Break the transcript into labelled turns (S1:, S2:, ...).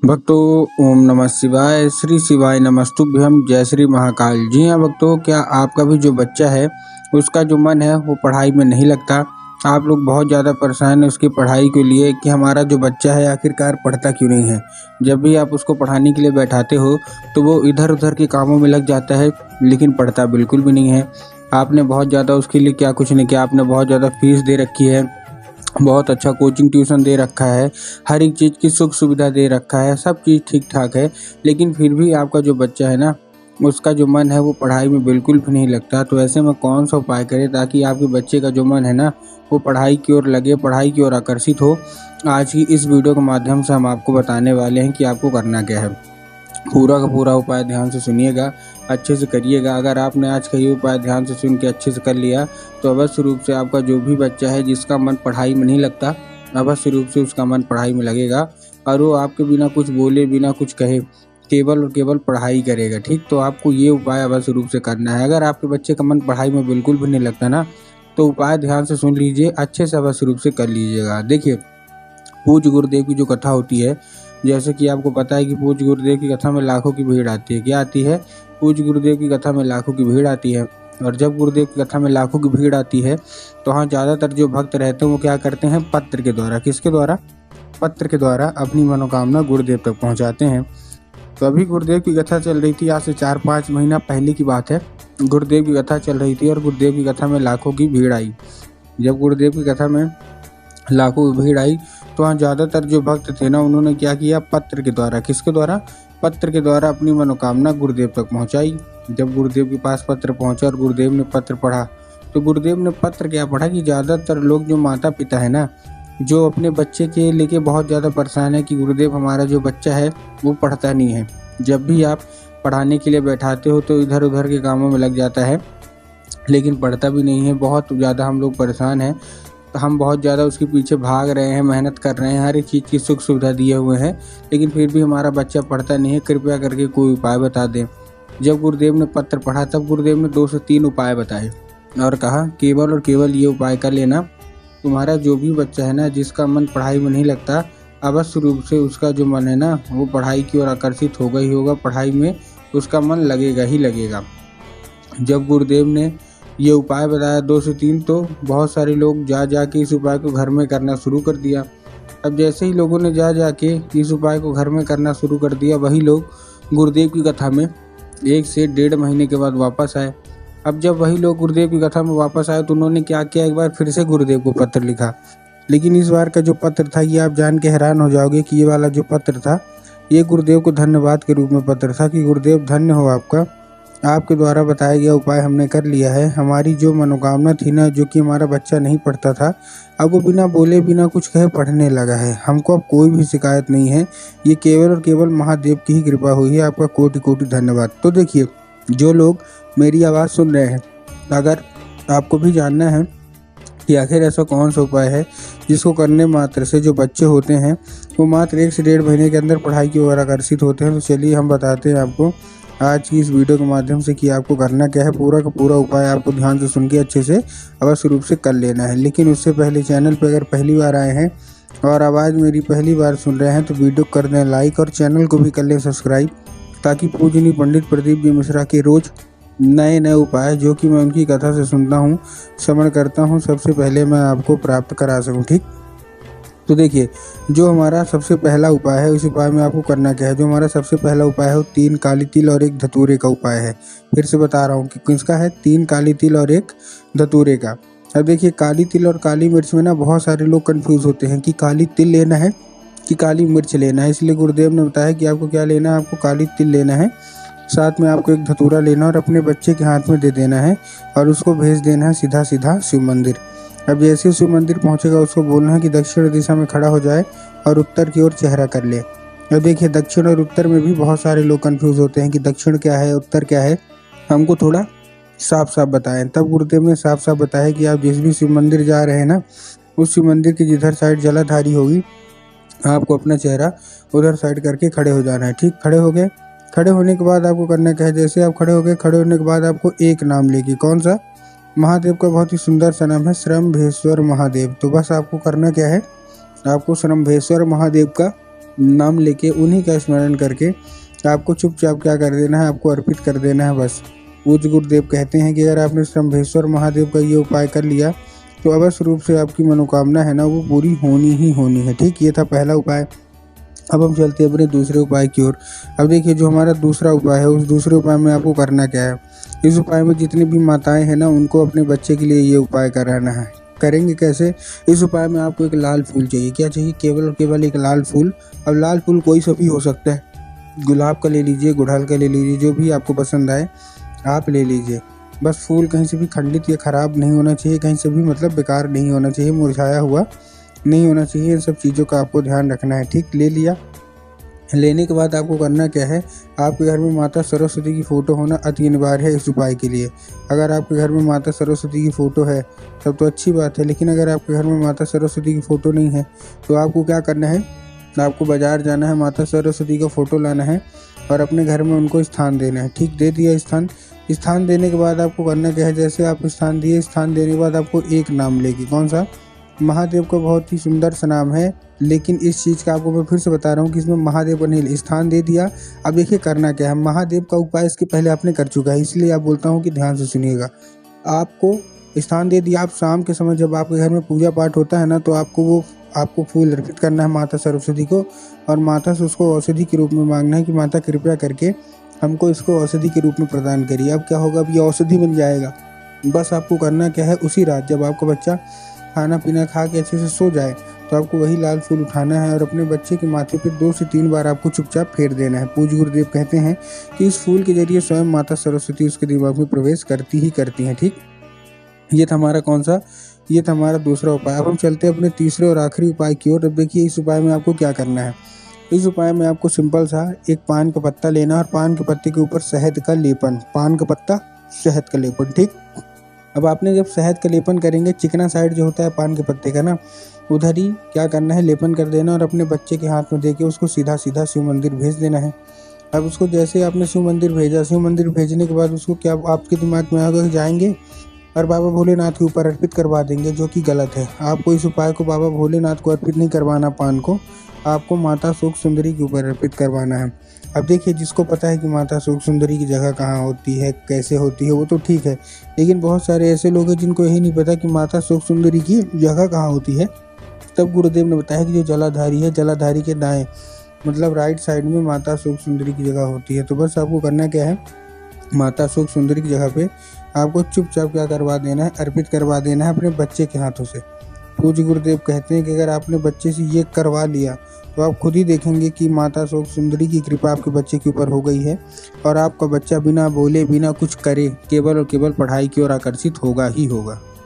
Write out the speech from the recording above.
S1: भक्तों, ओम नमः शिवाय। श्री शिवाय नमस्तुभ्यम। जय श्री महाकाल। जी हाँ भक्तों, क्या आपका भी जो बच्चा है उसका जो मन है वो पढ़ाई में नहीं लगता? आप लोग बहुत ज़्यादा परेशान हैं उसकी पढ़ाई के लिए कि हमारा जो बच्चा है आखिरकार पढ़ता क्यों नहीं है। जब भी आप उसको पढ़ाने के लिए बैठाते हो तो वो इधर उधर के कामों में लग जाता है, लेकिन पढ़ता बिल्कुल भी नहीं है। आपने बहुत ज़्यादा उसके लिए क्या कुछ नहीं किया, आपने बहुत ज़्यादा फीस दे रखी है, बहुत अच्छा कोचिंग ट्यूशन दे रखा है, हर एक चीज़ की सुख सुविधा दे रखा है, सब चीज़ ठीक ठाक है, लेकिन फिर भी आपका जो बच्चा है ना उसका जो मन है वो पढ़ाई में बिल्कुल भी नहीं लगता। तो ऐसे में कौन सा उपाय करें ताकि आपके बच्चे का जो मन है ना वो पढ़ाई की ओर लगे, पढ़ाई की ओर आकर्षित हो। आज की इस वीडियो के माध्यम से हम आपको बताने वाले हैं कि आपको करना क्या है। पूरा का पूरा उपाय ध्यान से सुनिएगा, अच्छे से करिएगा। अगर आपने आज का ये उपाय ध्यान से सुन के अच्छे से कर लिया तो अवश्य रूप से आपका जो भी बच्चा है जिसका मन पढ़ाई में नहीं लगता, अवश्य रूप से उसका मन पढ़ाई में लगेगा और वो आपके बिना कुछ बोले, बिना कुछ कहे केवल और केवल पढ़ाई करेगा। ठीक, तो आपको ये उपाय अवश्य रूप से करना है। अगर आपके बच्चे का मन पढ़ाई में बिल्कुल भी नहीं लगता ना, तो उपाय ध्यान से सुन लीजिए, अच्छे से अवश्य रूप से कर लीजिएगा। देखिए, पूज्य गुरुदेव की जो कथा होती है, जैसे कि आपको पता है कि पूज्य गुरुदेव की कथा में लाखों की भीड़ आती है। क्या आती है? पूज्य गुरुदेव की कथा में लाखों की भीड़ आती है। और जब गुरुदेव की कथा में लाखों की भीड़ आती है तो वहाँ ज़्यादातर जो भक्त रहते हैं वो क्या करते हैं, पत्र के द्वारा, किसके द्वारा? पत्र के द्वारा अपनी मनोकामना गुरुदेव तक पहुँचाते हैं। तो अभी गुरुदेव की कथा चल रही थी, आज से 4-5 महीना पहले की बात है। गुरुदेव की कथा चल रही थी और गुरुदेव की कथा में लाखों की भीड़ आई। जब गुरुदेव की कथा में लाखों की भीड़ आई तो वहाँ ज़्यादातर जो भक्त थे ना उन्होंने क्या किया, पत्र के द्वारा, किसके द्वारा? पत्र के द्वारा अपनी मनोकामना गुरुदेव तक पहुँचाई। जब गुरुदेव के पास पत्र पहुँचा और गुरुदेव ने पत्र पढ़ा तो गुरुदेव ने पत्र क्या पढ़ा कि ज़्यादातर लोग जो माता पिता है ना, जो अपने बच्चे के लेके बहुत ज़्यादा परेशान है कि गुरुदेव हमारा जो बच्चा है वो पढ़ता नहीं है। जब भी आप पढ़ाने के लिए बैठाते हो तो इधर उधर के कामों में लग जाता है, लेकिन पढ़ता भी नहीं है। बहुत ज़्यादा हम लोग परेशान हैं, तो हम बहुत ज़्यादा उसके पीछे भाग रहे हैं, मेहनत कर रहे हैं, हर एक चीज़ की सुख सुविधा दिए हुए हैं, लेकिन फिर भी हमारा बच्चा पढ़ता नहीं है। कृपया करके कोई उपाय बता दें। जब गुरुदेव ने पत्र पढ़ा तब गुरुदेव ने 2 से 3 उपाय बताए और कहा केवल और केवल ये उपाय कर लेना, तुम्हारा जो भी बच्चा है ना जिसका मन पढ़ाई में नहीं लगता, अवश्य रूप से उसका जो मन है ना वो पढ़ाई की ओर आकर्षित होगा ही होगा, पढ़ाई में उसका मन लगेगा ही लगेगा। जब गुरुदेव ने ये उपाय बताया 2 से 3 तो बहुत सारे लोग जा के इस उपाय को घर में करना शुरू कर दिया। अब जैसे ही लोगों ने जा के इस उपाय को घर में करना शुरू कर दिया, वही लोग गुरुदेव की कथा में 1 से 1.5 महीने के बाद वापस आए। अब जब वही लोग गुरुदेव की कथा में वापस आए तो उन्होंने क्या किया, एक बार फिर से गुरुदेव को पत्र लिखा। लेकिन इस बार का जो पत्र था ये आप जान के हैरान हो जाओगे कि ये वाला जो पत्र था ये गुरुदेव को धन्यवाद के रूप में पत्र था कि गुरुदेव धन्य हो आपका, आपके द्वारा बताया गया उपाय हमने कर लिया है। हमारी जो मनोकामना थी ना, जो कि हमारा बच्चा नहीं पढ़ता था, अब वो बिना बोले बिना कुछ कहे पढ़ने लगा है। हमको अब कोई भी शिकायत नहीं है, ये केवल और केवल महादेव की ही कृपा हुई है। आपका कोटि कोटि धन्यवाद। तो देखिए, जो लोग मेरी आवाज़ सुन रहे हैं, अगर आपको भी जानना है कि आखिर ऐसा कौन सा उपाय है जिसको करने मात्र से जो बच्चे होते हैं वो मात्र 1 से 1.5 महीने के अंदर पढ़ाई की ओर आकर्षित होते हैं, तो चलिए हम बताते हैं आपको आज की इस वीडियो के माध्यम से कि आपको करना क्या है। पूरा का पूरा उपाय आपको ध्यान से सुन के अच्छे से अवश्य रूप से कर लेना है। लेकिन उससे पहले चैनल पर अगर पहली बार आए हैं और आवाज़ मेरी पहली बार सुन रहे हैं तो वीडियो कर दें लाइक और चैनल को भी कर लें सब्सक्राइब, ताकि पूजनीय पंडित प्रदीप जी मिश्रा के रोज़ नए नए उपाय जो कि मैं उनकी कथा से सुनता हूँ, श्रवण करता हूँ, सबसे पहले मैं आपको प्राप्त करा सकूँ। ठीक, तो देखिए, जो हमारा सबसे पहला उपाय है उस उपाय में आपको करना क्या है। जो हमारा सबसे पहला उपाय है वो 3 काली तिल और 1 धतूरे का उपाय है। फिर से बता रहा हूँ कि किसका है, 3 काली तिल और 1 धतूरे का। अब देखिए, काली तिल और काली मिर्च में ना बहुत सारे लोग कंफ्यूज होते हैं कि काली तिल लेना है कि काली मिर्च लेना है। इसलिए गुरुदेव ने बताया कि आपको क्या लेना है, आपको काली तिल लेना है, साथ में आपको 1 धतूरा लेना और अपने बच्चे के हाथ में दे देना है और उसको भेज देना है सीधा सीधा शिव मंदिर। अब जैसे शिव मंदिर पहुंचेगा उसको बोलना है कि दक्षिण दिशा में खड़ा हो जाए और उत्तर की ओर चेहरा कर ले। अब देखिए, दक्षिण और उत्तर में भी बहुत सारे लोग कंफ्यूज होते हैं कि दक्षिण क्या है, उत्तर क्या है, हमको थोड़ा साफ साफ बताएं। तब गुरुदेव ने साफ साफ बताया कि आप जिस भी शिव मंदिर जा रहे हैं ना, उस शिव मंदिर की जिधर साइड जलाधारी होगी आपको अपना चेहरा उधर साइड करके खड़े हो जाना है। ठीक, खड़े हो गए। खड़े होने के बाद आपको करना क्या है, जैसे आप खड़े हो गए, खड़े होने के बाद आपको एक नाम लेगी, कौन सा? महादेव का बहुत ही सुंदर सा नाम है, श्रम्भेश्वर महादेव। तो बस आपको करना क्या है, आपको श्रम्भेश्वर महादेव का नाम लेके, उन्हीं का स्मरण करके आपको चुपचाप क्या कर देना है, आपको अर्पित कर देना है बस। पूज्य गुरुदेव कहते हैं कि अगर आपने शंभेश्वर महादेव का ये उपाय कर लिया तो अवश्य रूप से आपकी मनोकामना है ना, वो पूरी होनी ही होनी है। ठीक, ये था पहला उपाय। अब हम चलते हैं अपने दूसरे उपाय की ओर। अब देखिए, जो हमारा दूसरा उपाय है, उस दूसरे उपाय में आपको करना क्या है। इस उपाय में जितनी भी माताएं हैं ना, उनको अपने बच्चे के लिए ये उपाय कराना है। करेंगे कैसे? इस उपाय में आपको एक लाल फूल चाहिए। क्या चाहिए? केवल और केवल एक लाल फूल। अब लाल फूल कोई सा भी हो सकता है, गुलाब का ले लीजिए, गुड़हल का ले लीजिए, जो भी आपको पसंद आए आप ले लीजिए। बस फूल कहीं से भी खंडित या ख़राब नहीं होना चाहिए, कहीं से भी मतलब बेकार नहीं होना चाहिए, मुरझाया हुआ नहीं होना चाहिए। इन सब चीज़ों का आपको ध्यान रखना है। ठीक, ले लिया। लेने के बाद आपको करना क्या है, आपके घर में माता सरस्वती की फ़ोटो होना अति अनिवार्य है इस उपाय के लिए। अगर आपके घर में माता सरस्वती की फ़ोटो है तब तो अच्छी बात है, लेकिन अगर आपके घर में माता सरस्वती की फ़ोटो नहीं है तो आपको क्या करना है, आपको बाज़ार जाना है, माता सरस्वती का फ़ोटो लाना है और अपने घर में उनको स्थान देना है। ठीक, दे दिया स्थान देने के बाद आपको करना क्या है, जैसे आप स्थान दिए, स्थान देने के बाद आपको एक नाम लेगी। कौन सा? महादेव का बहुत ही सुंदर सा नाम है, लेकिन इस चीज़ का आपको मैं फिर से बता रहा हूँ कि इसमें महादेव का नहीं, स्थान दे दिया। अब देखिए करना क्या है, महादेव का उपाय इसके पहले आपने कर चुका है, इसलिए आप बोलता हूँ कि ध्यान से सुनिएगा। आपको स्थान दे दिया, आप शाम के समय जब आपके घर में पूजा पाठ होता है ना, तो आपको फूल अर्पित करना है माता सरस्वती को और माता से उसको औषधि के रूप में मांगना है कि माता कृपया करके हमको इसको औषधि के रूप में प्रदान करिए। अब क्या होगा, अब ये औषधि बन जाएगा। बस आपको करना क्या है, उसी रात जब आपका बच्चा खाना पीना खा के अच्छे से सो जाए तो आपको वही लाल फूल उठाना है और अपने बच्चे के माथे पर 2 से 3 बार आपको चुपचाप फेर देना है। पूज्य गुरुदेव कहते हैं कि इस फूल के जरिए स्वयं माता सरस्वती उसके दिमाग में प्रवेश करती ही करती हैं। ठीक, ये था हमारा कौन सा, ये था हमारा दूसरा उपाय। अब हम चलते हैं अपने तीसरे और आखिरी उपाय की ओर। अब देखिए, इस उपाय में आपको क्या करना है। इस उपाय में आपको सिंपल सा एक पान का पत्ता लेना और पान के पत्ते के ऊपर शहद का लेपन, पान का पत्ता शहद का लेपन। ठीक, अब आपने जब शहद का लेपन करेंगे, चिकना साइड जो होता है पान के पत्ते का ना, उधर ही क्या करना है, लेपन कर देना और अपने बच्चे के हाथ में देके उसको सीधा सीधा शिव मंदिर भेज देना है। अब उसको जैसे आपने शिव मंदिर भेजा, शिव मंदिर भेजने के बाद उसको क्या आपके दिमाग में आएगा, जाएंगे और बाबा भोलेनाथ के ऊपर अर्पित करवा देंगे, जो कि गलत है। आपको इस उपाय को बाबा भोलेनाथ को अर्पित नहीं करवाना, पान को आपको माता सुख सुंदरी के ऊपर अर्पित करवाना है। अब देखिए, जिसको पता है कि माता सुख सुंदरी की जगह कहाँ होती है, कैसे होती है, वो तो ठीक है, लेकिन बहुत सारे ऐसे लोग हैं जिनको यही नहीं पता कि माता सुख सुंदरी की जगह कहाँ होती है। तब गुरुदेव ने बताया कि जो जलाधारी है, जलाधारी के दाएं मतलब राइट साइड में माता सुख सुंदरी की जगह होती है। तो बस आपको करना क्या है, माता सुख सुंदरी की जगह पे आपको चुपचाप क्या करवा देना है, अर्पित करवा देना है अपने बच्चे के हाथों से। पूज्य गुरुदेव कहते हैं कि अगर आपने बच्चे से ये करवा लिया तो आप खुद ही देखेंगे कि माता सुख सुंदरी की कृपा आपके बच्चे के ऊपर हो गई है और आपका बच्चा बिना बोले बिना कुछ करे केवल और केवल पढ़ाई की ओर आकर्षित होगा ही होगा।